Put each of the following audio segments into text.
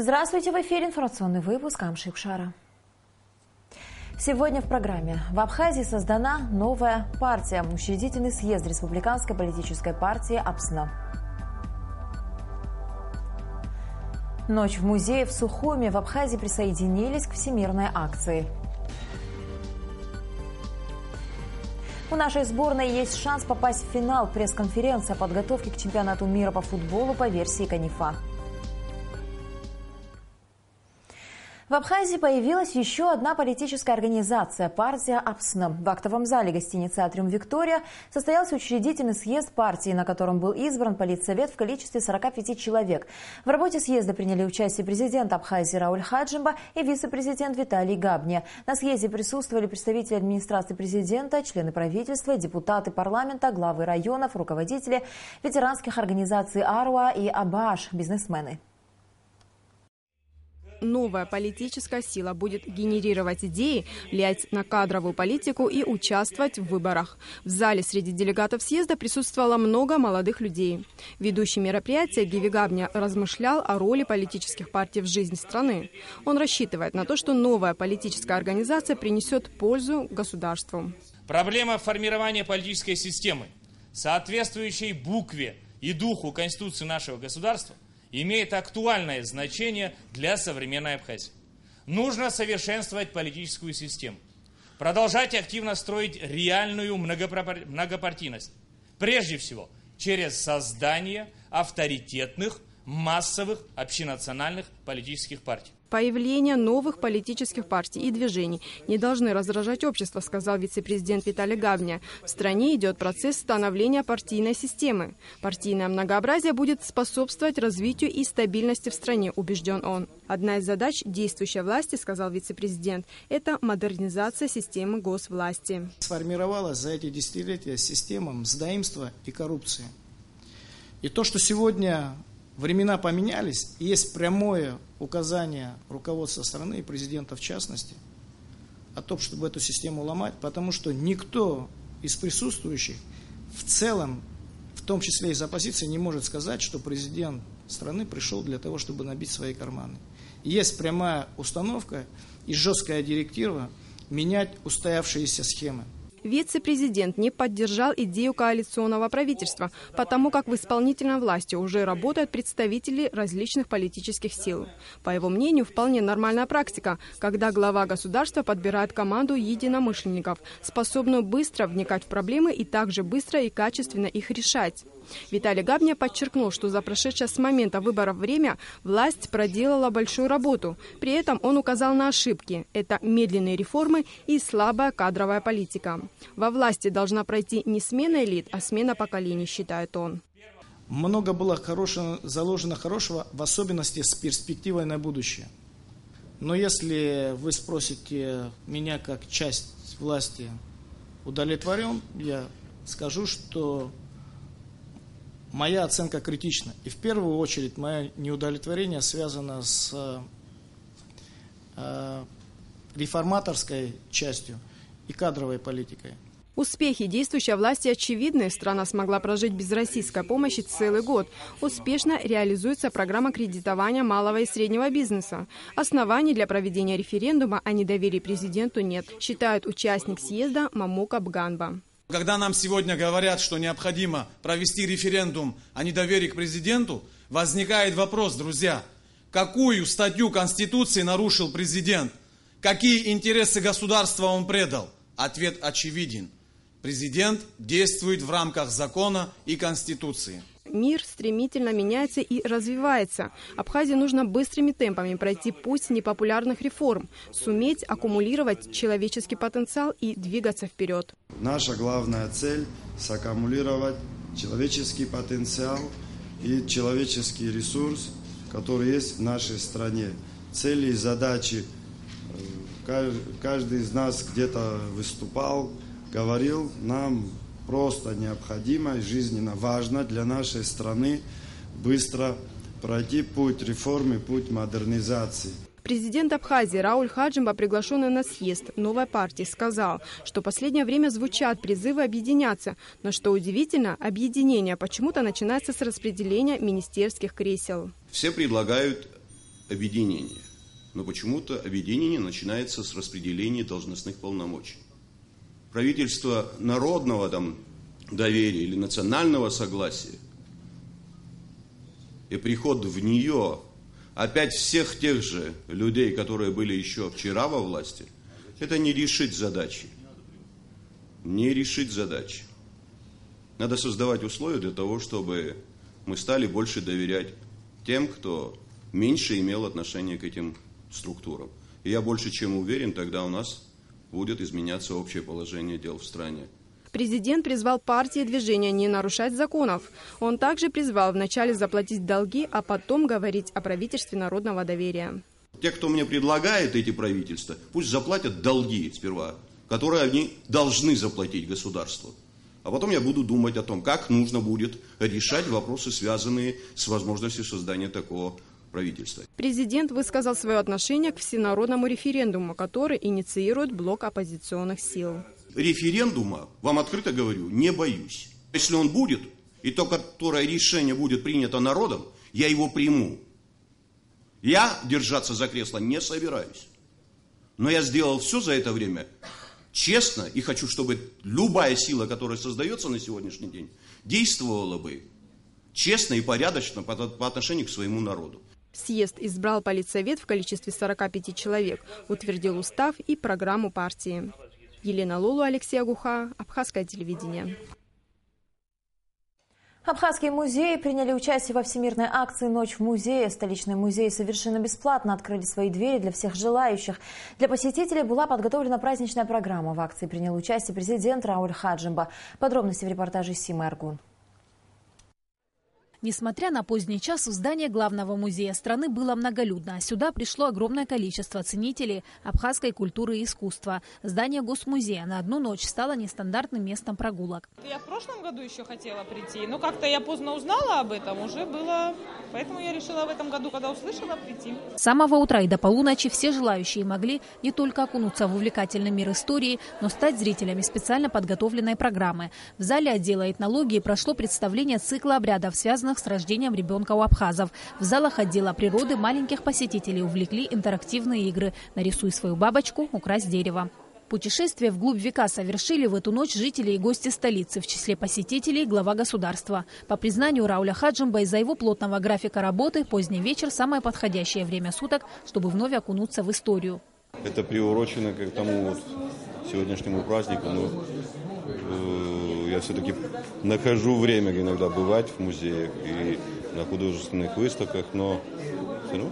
Здравствуйте, в эфире информационный выпуск Амшикшара. Сегодня в программе. В Абхазии создана новая партия. Учредительный съезд республиканской политической партии АПСНА. Ночь в музее в Сухуме в Абхазии присоединились к всемирной акции. У нашей сборной есть шанс попасть в финал. Пресс-конференция о подготовке к чемпионату мира по футболу по версии Канифа. В Абхазии появилась еще одна политическая организация – партия АПСНА. В актовом зале гостиницы «Атриум Виктория» состоялся учредительный съезд партии, на котором был избран политсовет в количестве 45 человек. В работе съезда приняли участие президент Абхазии Рауль Хаджимба и вице-президент Виталий Габня. На съезде присутствовали представители администрации президента, члены правительства, депутаты парламента, главы районов, руководители ветеранских организаций АРУА и АБАШ, бизнесмены. Новая политическая сила будет генерировать идеи, влиять на кадровую политику и участвовать в выборах. В зале среди делегатов съезда присутствовало много молодых людей. Ведущий мероприятия Гиви Габня размышлял о роли политических партий в жизни страны. Он рассчитывает на то, что новая политическая организация принесет пользу государству. Проблема формирования политической системы, соответствующей букве и духу Конституции нашего государства, имеет актуальное значение для современной Абхазии. Нужно совершенствовать политическую систему, продолжать активно строить реальную многопартийность, прежде всего через создание авторитетных, массовых, общенациональных политических партий. Появление новых политических партий и движений не должны раздражать общество, сказал вице-президент Виталий Габня. В стране идет процесс становления партийной системы. Партийное многообразие будет способствовать развитию и стабильности в стране, убежден он. Одна из задач действующей власти, сказал вице-президент, это модернизация системы госвласти. Сформировалась за эти десятилетия система мздоимства и коррупции. И то, что сегодня времена поменялись, и есть прямое указание руководства страны и президента в частности о том, чтобы эту систему ломать, потому что никто из присутствующих в целом, в том числе из оппозиции, не может сказать, что президент страны пришел для того, чтобы набить свои карманы. Есть прямая установка и жесткая директива менять устоявшиеся схемы. Вице-президент не поддержал идею коалиционного правительства, потому как в исполнительной власти уже работают представители различных политических сил. По его мнению, вполне нормальная практика, когда глава государства подбирает команду единомышленников, способную быстро вникать в проблемы и также быстро и качественно их решать. Виталий Габня подчеркнул, что за прошедшее с момента выборов время власть проделала большую работу. При этом он указал на ошибки. Это медленные реформы и слабая кадровая политика. Во власти должна пройти не смена элит, а смена поколений, считает он. Много было заложено хорошего, в особенности с перспективой на будущее. Но если вы спросите меня как часть власти удовлетворен, я скажу, что моя оценка критична. И в первую очередь мое неудовлетворение связано с реформаторской частью и кадровой политикой. Успехи действующей власти очевидны. Страна смогла прожить без российской помощи целый год. Успешно реализуется программа кредитования малого и среднего бизнеса. Оснований для проведения референдума о недоверии президенту нет, считает участник съезда Мамука Бганба. Когда нам сегодня говорят, что необходимо провести референдум о недоверии к президенту, возникает вопрос, друзья, какую статью Конституции нарушил президент? Какие интересы государства он предал? Ответ очевиден. Президент действует в рамках закона и Конституции. Мир стремительно меняется и развивается. Абхазии нужно быстрыми темпами пройти путь непопулярных реформ, суметь аккумулировать человеческий потенциал и двигаться вперед. Наша главная цель – саккумулировать человеческий потенциал и человеческий ресурс, который есть в нашей стране. Цели и задачи каждый из нас где-то выступал, говорил, нам просто необходимо и жизненно важно для нашей страны быстро пройти путь реформы, путь модернизации. Президент Абхазии Рауль Хаджимба, приглашенный на съезд новой партии, сказал, что в последнее время звучат призывы объединяться. Но что удивительно, объединение почему-то начинается с распределения министерских кресел. Все предлагают объединение. Но почему-то объединение начинается с распределения должностных полномочий. Правительство народного доверия или национального согласия и приход в нее опять всех тех же людей, которые были еще вчера во власти, это не решить задачи. Не решить задачи. Надо создавать условия для того, чтобы мы стали больше доверять тем, кто меньше имел отношение к этим структурам. И я больше чем уверен, тогда у нас будет изменяться общее положение дел в стране. Президент призвал партии и движения не нарушать законов. Он также призвал вначале заплатить долги, а потом говорить о правительстве народного доверия. Те, кто мне предлагает эти правительства, пусть заплатят долги сперва, которые они должны заплатить государству. А потом я буду думать о том, как нужно будет решать вопросы, связанные с возможностью создания такого правительства. Президент высказал свое отношение к всенародному референдуму, который инициирует блок оппозиционных сил. Референдума, вам открыто говорю, не боюсь. Если он будет, и то, которое решение будет принято народом, я его приму. Я держаться за кресло не собираюсь. Но я сделал все за это время честно, и хочу, чтобы любая сила, которая создается на сегодняшний день, действовала бы честно и порядочно по отношению к своему народу. Съезд избрал политсовет в количестве 45 человек, утвердил устав и программу партии. Елена Лолу, Алексей Агуха, Абхазское телевидение. Абхазские музеи приняли участие во всемирной акции «Ночь в музее». Столичные музеи совершенно бесплатно открыли свои двери для всех желающих. Для посетителей была подготовлена праздничная программа. В акции принял участие президент Рауль Хаджимба. Подробности в репортаже Симы Аргун. Несмотря на поздний час, у здания главного музея страны было многолюдно. Сюда пришло огромное количество ценителей абхазской культуры и искусства. Здание Госмузея на одну ночь стало нестандартным местом прогулок. Я в прошлом году еще хотела прийти, но как-то я поздно узнала об этом, уже было... Поэтому я решила в этом году, когда услышала, прийти. С самого утра и до полуночи все желающие могли не только окунуться в увлекательный мир истории, но стать зрителями специально подготовленной программы. В зале отдела этнологии прошло представление цикла обрядов, связанных с рождением ребенка у абхазов. В залах отдела природы маленьких посетителей увлекли интерактивные игры «Нарисуй свою бабочку, укрась дерево». Путешествие вглубь века совершили в эту ночь жители и гости столицы, в числе посетителей глава государства. По признанию Рауля Хаджимба, из-за его плотного графика работы поздний вечер – самое подходящее время суток, чтобы вновь окунуться в историю. Это приурочено к тому сегодняшнему празднику. Я все-таки нахожу время иногда бывать в музеях и на художественных выставках, но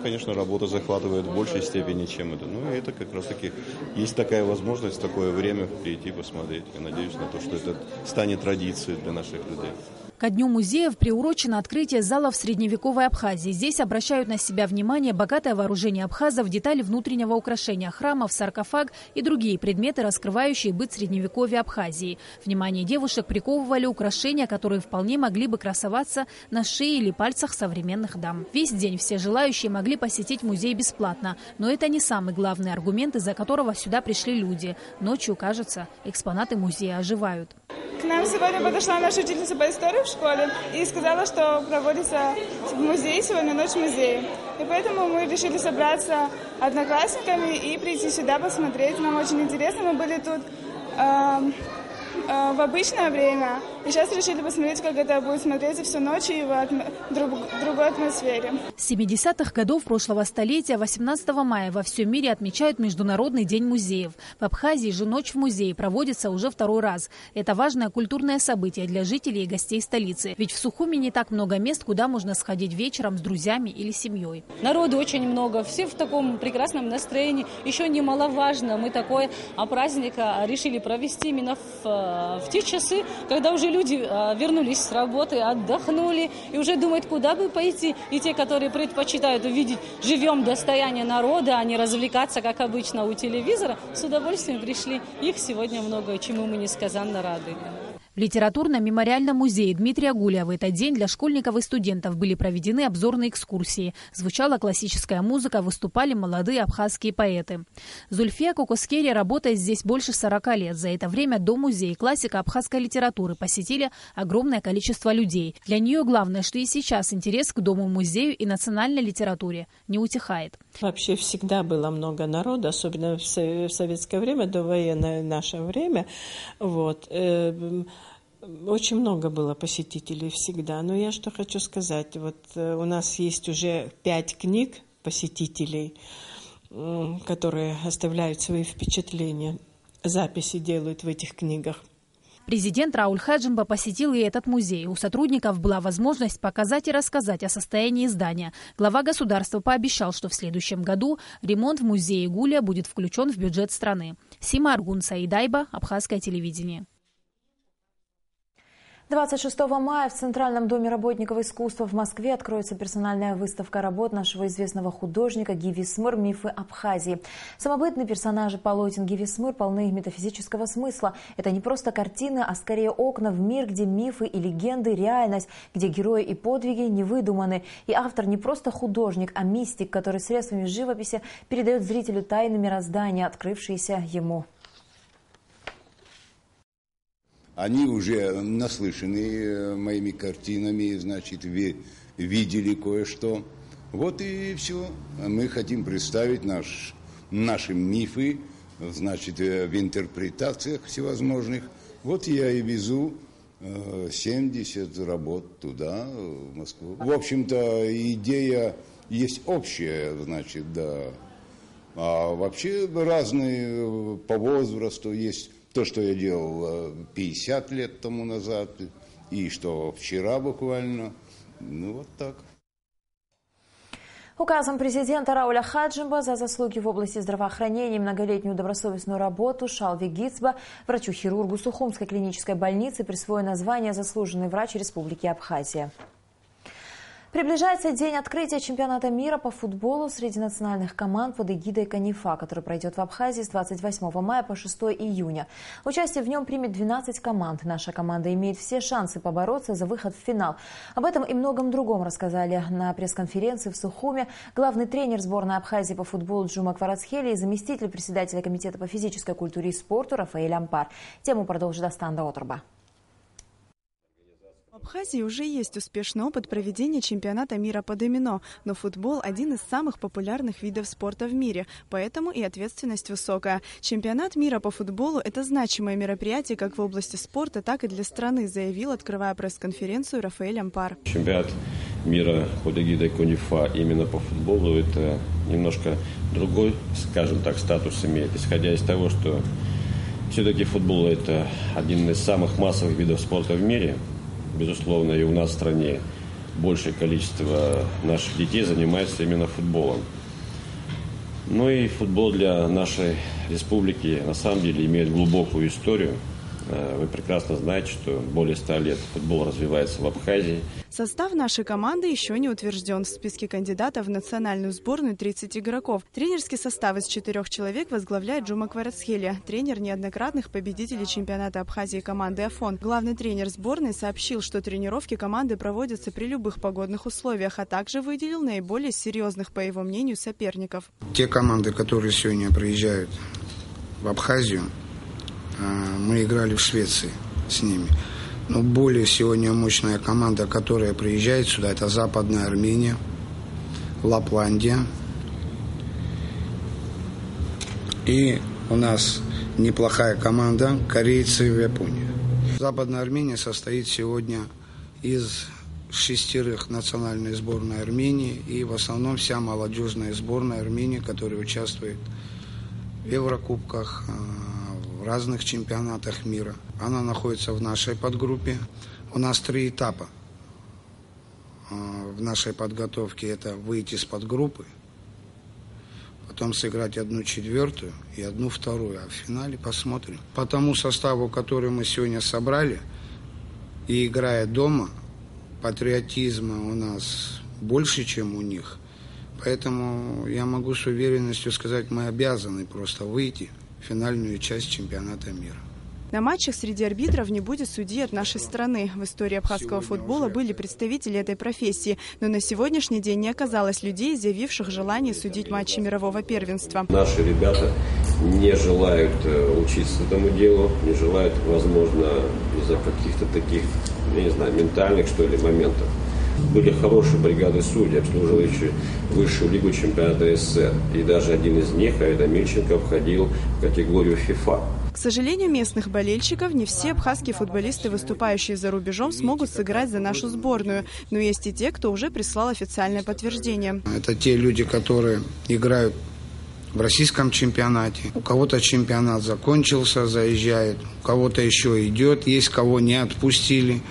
конечно, работа захватывает в большей степени, чем это. И это как раз-таки есть такая возможность, такое время прийти посмотреть. Я надеюсь на то, что это станет традицией для наших людей. Ко дню музеев приурочено открытие залов средневековой Абхазии. Здесь обращают на себя внимание богатое вооружение абхазов, детали внутреннего украшения храмов, саркофаг и другие предметы, раскрывающие быт средневековья Абхазии. Внимание девушек приковывали украшения, которые вполне могли бы красоваться на шее или пальцах современных дам. Весь день все желающие могли посетить музей бесплатно. Но это не самый главный аргумент, из-за которого сюда пришли люди. Ночью, кажется, экспонаты музея оживают. К нам сегодня подошла наша учительница по истории в школе и сказала, что проводится в музее сегодня «Ночь в музее». И поэтому мы решили собраться одноклассниками и прийти сюда посмотреть. Нам очень интересно. Мы были тут в обычное время. И сейчас решили посмотреть, как это будет смотреться всю ночь и в другой атмосфере. С 70-х годов прошлого столетия 18 мая во всем мире отмечают Международный день музеев. В Абхазии же «Ночь в музее» проводится уже второй раз. Это важное культурное событие для жителей и гостей столицы. Ведь в Сухуми не так много мест, куда можно сходить вечером с друзьями или семьей. Народу очень много, все в таком прекрасном настроении. Еще немаловажно, мы такой праздник решили провести именно в те часы, когда уже люди вернулись с работы, отдохнули и уже думают, куда бы пойти. И те, которые предпочитают увидеть живьем достояние народа, а не развлекаться, как обычно, у телевизора, с удовольствием пришли. Их сегодня много, чему мы несказанно рады. В литературном мемориальном музее Дмитрия Гуля в этот день для школьников и студентов были проведены обзорные экскурсии. Звучала классическая музыка, выступали молодые абхазские поэты. Зульфия Кокоскери работает здесь больше 40 лет. За это время до музея классика абхазской литературы посетили огромное количество людей. Для нее главное, что и сейчас интерес к дому-музею и национальной литературе не утихает. Вообще всегда было много народа, особенно в советское время, довоенное наше время. Очень много было посетителей всегда. Но я что хочу сказать. У нас есть уже 5 книг посетителей, которые оставляют свои впечатления. Записи делают в этих книгах. Президент Рауль Хаджимба посетил и этот музей. У сотрудников была возможность показать и рассказать о состоянии здания. Глава государства пообещал, что в следующем году ремонт в музее Гуля будет включен в бюджет страны. Сима Аргун Саидайба, Абхазское телевидение. 26 мая в Центральном доме работников искусства в Москве откроется персональная выставка работ нашего известного художника Гиви Смыр «Мифы Абхазии». Самобытные персонажи полотен Гиви Смыр полны митафизического смысла. Это не просто картины, а скорее окна в мир, где мифы и легенды – реальность, где герои и подвиги не выдуманы. И автор не просто художник, а мистик, который средствами живописи передает зрителю тайны мироздания, открывшиеся ему. Они уже наслышаны моими картинами, значит, видели кое-что. Вот и все. Мы хотим представить наши мифы, значит, в интерпретациях всевозможных. Вот я и везу 70 работ туда, в Москву. В общем-то, идея есть общая, значит, да. А вообще разные по возрасту есть. То, что я делал 50 лет тому назад, и что вчера буквально, вот так. Указом президента Рауля Хаджимба за заслуги в области здравоохранения и многолетнюю добросовестную работу Шалви Гицба, врачу-хирургу Сухумской клинической больницы, присвоено звание «Заслуженный врач Республики Абхазия». Приближается день открытия чемпионата мира по футболу среди национальных команд под эгидой КАНИФА, который пройдет в Абхазии с 28 мая по 6 июня. Участие в нем примет 12 команд. Наша команда имеет все шансы побороться за выход в финал. Об этом и многом другом рассказали на пресс-конференции в Сухуме главный тренер сборной Абхазии по футболу Джума Кварацхели и заместитель председателя комитета по физической культуре и спорту Рафаэль Ампар. Тему продолжит Астан Даоторба. В Абхазии уже есть успешный опыт проведения чемпионата мира по домино, но футбол – один из самых популярных видов спорта в мире, поэтому и ответственность высокая. Чемпионат мира по футболу – это значимое мероприятие как в области спорта, так и для страны, заявил, открывая пресс-конференцию, Рафаэль Ампар. Чемпионат мира под эгидой КАНИФА именно по футболу – это немножко другой, скажем так, статус имеет, исходя из того, что все-таки футбол – это один из самых массовых видов спорта в мире. Безусловно, и у нас в стране большее количество наших детей занимается именно футболом. Ну и футбол для нашей республики на самом деле имеет глубокую историю. Вы прекрасно знаете, что более 100 лет футбол развивается в Абхазии. Состав нашей команды еще не утвержден. В списке кандидатов в национальную сборную 30 игроков. Тренерский состав из 4 человек возглавляет Джума Кварацхели, тренер неоднократных победителей чемпионата Абхазии команды «Афон». Главный тренер сборной сообщил, что тренировки команды проводятся при любых погодных условиях, а также выделил наиболее серьезных, по его мнению, соперников. Те команды, которые сегодня приезжают в Абхазию, мы играли в Швеции с ними. Но более сегодня мощная команда, которая приезжает сюда, это Западная Армения, Лапландия. И у нас неплохая команда, корейцы в Японии. Западная Армения состоит сегодня из 6 национальной сборной Армении и в основном вся молодежная сборная Армении, которая участвует в Еврокубках, в разных чемпионатах мира. Она находится в нашей подгруппе. У нас 3 этапа в нашей подготовке. Это выйти с подгруппы, потом сыграть 1/4 и 1/2. А в финале посмотрим. По тому составу, который мы сегодня собрали, и играя дома, патриотизма у нас больше, чем у них. Поэтому я могу с уверенностью сказать, мы обязаны просто выйти в финальную часть чемпионата мира. На матчах среди арбитров не будет судей от нашей страны. В истории абхазского футбола были представители этой профессии, но на сегодняшний день не оказалось людей, изъявивших желание судить матчи мирового первенства. Наши ребята не желают учиться этому делу, не желают, возможно, из-за каких-то таких, я не знаю, ментальных, что ли, моментов. Были хорошие бригады судей, обслуживающие высшую лигу чемпионата СССР. И даже один из них, Айда Мильченко, входил в категорию ФИФА. К сожалению, местных болельщиков не все абхазские футболисты, выступающие за рубежом, смогут сыграть за нашу сборную. Но есть и те, кто уже прислал официальное подтверждение. Это те люди, которые играют в российском чемпионате. У кого-то чемпионат закончился, заезжает, у кого-то еще идет. Есть кого не отпустили.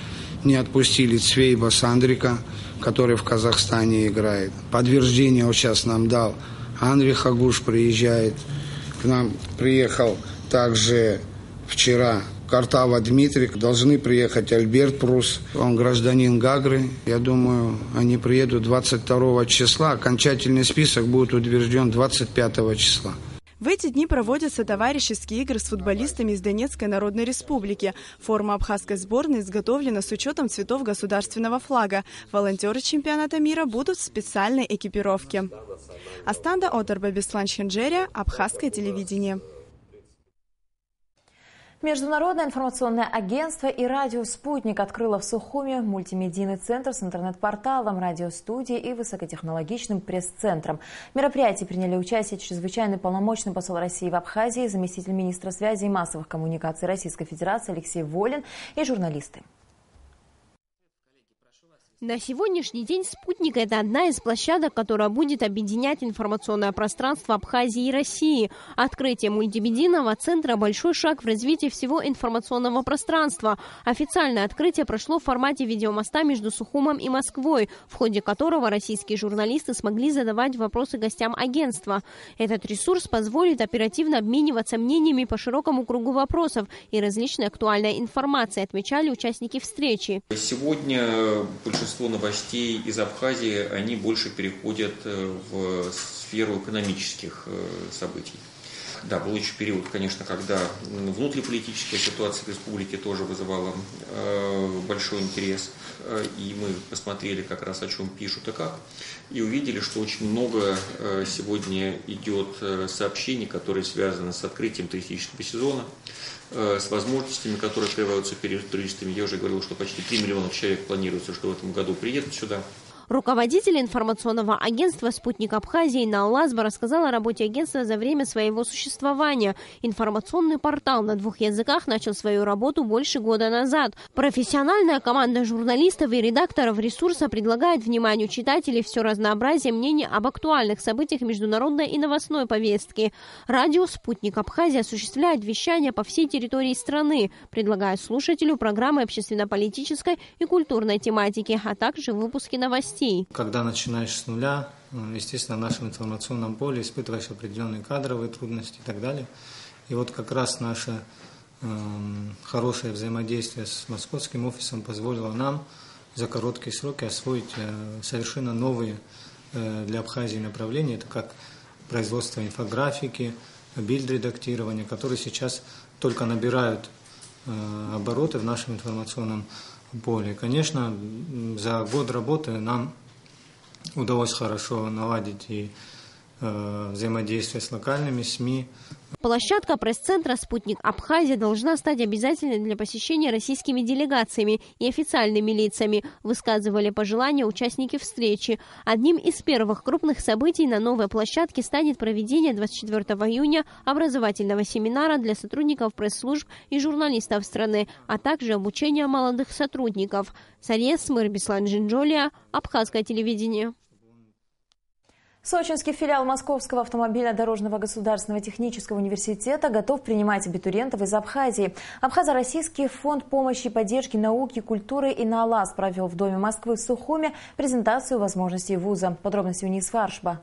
Не отпустили Цвейба Сандрика, который в Казахстане играет. Подтверждение вот сейчас нам дал Андрей Хагуш, приезжает. К нам приехал также вчера Картава Дмитрий. Должны приехать Альберт Прус. Он гражданин Гагры. Я думаю, они приедут 22 числа. Окончательный список будет утвержден 25 числа. В эти дни проводятся товарищеские игры с футболистами из Донецкой Народной Республики. Форма абхазской сборной изготовлена с учетом цветов государственного флага. Волонтеры чемпионата мира будут в специальной экипировке. Астанда Оторба Беслан Хенджерия, Абхазское телевидение. Международное информационное агентство и радио «Спутник» открыло в Сухуме мультимедийный центр с интернет-порталом, радиостудией и высокотехнологичным пресс-центром. В мероприятии приняли участие чрезвычайный полномочный посол России в Абхазии, заместитель министра связи и массовых коммуникаций Российской Федерации Алексей Волин и журналисты. На сегодняшний день «Спутник» – это одна из площадок, которая будет объединять информационное пространство Абхазии и России. Открытие мультимедийного центра – большой шаг в развитии всего информационного пространства. Официальное открытие прошло в формате видеомоста между Сухумом и Москвой, в ходе которого российские журналисты смогли задавать вопросы гостям агентства. Этот ресурс позволит оперативно обмениваться мнениями по широкому кругу вопросов и различной актуальной информации, отмечали участники встречи. Сегодня большинство новостей из Абхазии, они больше переходят в сферу экономических событий. Да, был еще период, конечно, когда внутриполитическая ситуация в республике тоже вызывала большой интерес. И мы посмотрели как раз, о чем пишут и как. И увидели, что очень много сегодня идет сообщений, которые связаны с открытием туристического сезона, с возможностями, которые открываются перед туристами. Я уже говорил, что почти 3 миллиона человек планируется, что в этом году приедут сюда. Руководитель информационного агентства «Спутник Абхазии» Инна Лазба рассказала о работе агентства за время своего существования. Информационный портал на 2 языках начал свою работу больше года назад. Профессиональная команда журналистов и редакторов ресурса предлагает вниманию читателей все разнообразие мнений об актуальных событиях международной и новостной повестки. Радио «Спутник Абхазии» осуществляет вещание по всей территории страны, предлагая слушателю программы общественно-политической и культурной тематики, а также выпуски новостей. Когда начинаешь с нуля, естественно, в нашем информационном поле испытываешь определенные кадровые трудности и так далее. И вот как раз наше хорошее взаимодействие с московским офисом позволило нам за короткие сроки освоить совершенно новые для Абхазии направления. Это как производство инфографики, бильд-редактирование, которые сейчас только набирают обороты в нашем информационном поле. Конечно, за год работы нам удалось хорошо наладить и взаимодействие с локальными СМИ. Площадка пресс-центра «Спутник Абхазия» должна стать обязательной для посещения российскими делегациями и официальными лицами, высказывали пожелания участники встречи. Одним из первых крупных событий на новой площадке станет проведение 24 июня образовательного семинара для сотрудников пресс-служб и журналистов страны, а также обучение молодых сотрудников. Сария Смыр, Беслан Джинджолия, Абхазское телевидение. Сочинский филиал Московского автомобильно-дорожного государственного технического университета готов принимать абитуриентов из Абхазии. Абхазо-Российский фонд помощи и поддержки науки, культуры и НАЛАЗ провел в Доме Москвы в Сухуме презентацию возможностей вуза. Подробности у Нис Фаршба.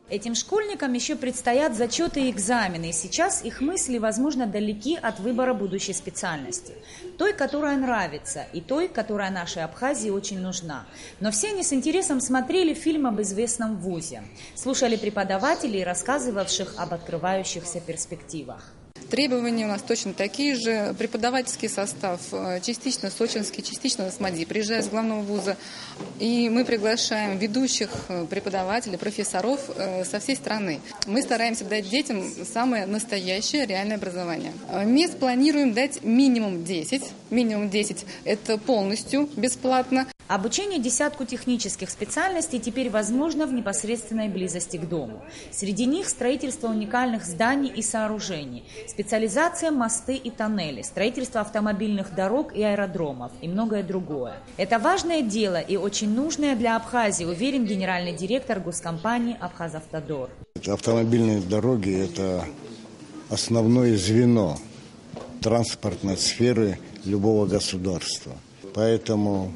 Этим школьникам еще предстоят зачеты и экзамены, и сейчас их мысли, возможно, далеки от выбора будущей специальности. Той, которая нравится, и той, которая нашей Абхазии очень нужна. Но все они с интересом смотрели фильм об известном вузе, слушали преподавателей, рассказывавших об открывающихся перспективах. Требования у нас точно такие же. Преподавательский состав частично сочинский, частично с МАДИ, приезжая с главного вуза. И мы приглашаем ведущих преподавателей, профессоров со всей страны. Мы стараемся дать детям самое настоящее реальное образование. Мест планируем дать минимум 10. Минимум 10 – это полностью бесплатно. Обучение десятку технических специальностей теперь возможно в непосредственной близости к дому. Среди них строительство уникальных зданий и сооружений, специализация мосты и тоннели, строительство автомобильных дорог и аэродромов и многое другое. Это важное дело и очень нужное для Абхазии, уверен генеральный директор госкомпании «Абхазавтодор». Автомобильные дороги – это основное звено транспортной сферы любого государства. Поэтому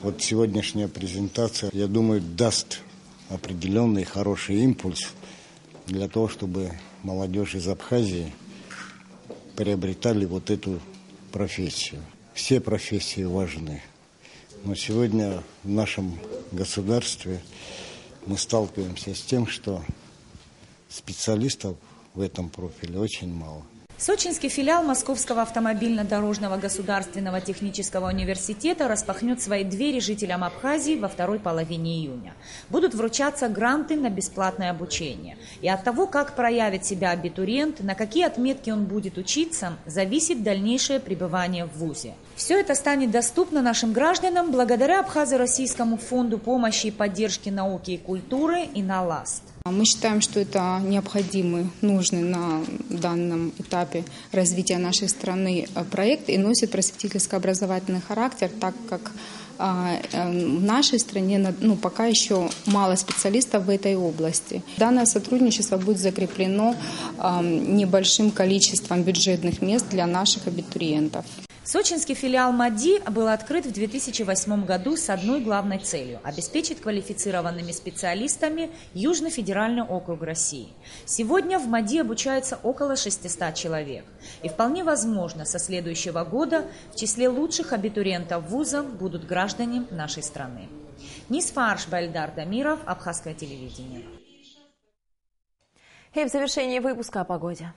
вот сегодняшняя презентация, я думаю, даст определенный хороший импульс для того, чтобы молодежь из Абхазии приобретали вот эту профессию. Все профессии важны. Но сегодня в нашем государстве мы сталкиваемся с тем, что специалистов в этом профиле очень мало. Сочинский филиал Московского автомобильно-дорожного государственного технического университета распахнет свои двери жителям Абхазии во второй половине июня. Будут вручаться гранты на бесплатное обучение. И от того, как проявит себя абитуриент, на какие отметки он будет учиться, зависит дальнейшее пребывание в вузе. Все это станет доступно нашим гражданам благодаря Абхазо-Российскому фонду помощи и поддержки науки и культуры и на ЛАСТ. Мы считаем, что это необходимый, нужный на данном этапе развития нашей страны проект и носит просветительско-образовательный характер, так как в нашей стране пока еще мало специалистов в этой области. Данное сотрудничество будет закреплено небольшим количеством бюджетных мест для наших абитуриентов. Сочинский филиал МАДИ был открыт в 2008 году с одной главной целью – обеспечить квалифицированными специалистами Южный федеральный округ России. Сегодня в МАДИ обучается около 600 человек. И вполне возможно, со следующего года в числе лучших абитуриентов вуза будут граждане нашей страны. Нисфарш Бальдар Дамиров, Абхазское телевидение. И в завершении выпуска о погоде.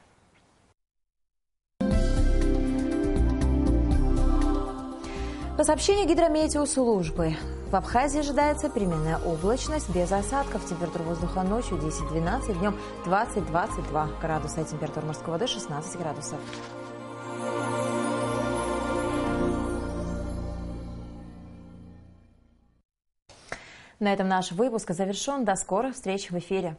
По сообщению гидрометеослужбы, в Абхазии ожидается переменная облачность без осадков. Температура воздуха ночью 10-12, днем 20-22 градуса. Температура морской воды 16 градусов. На этом наш выпуск завершен. До скорых встреч в эфире.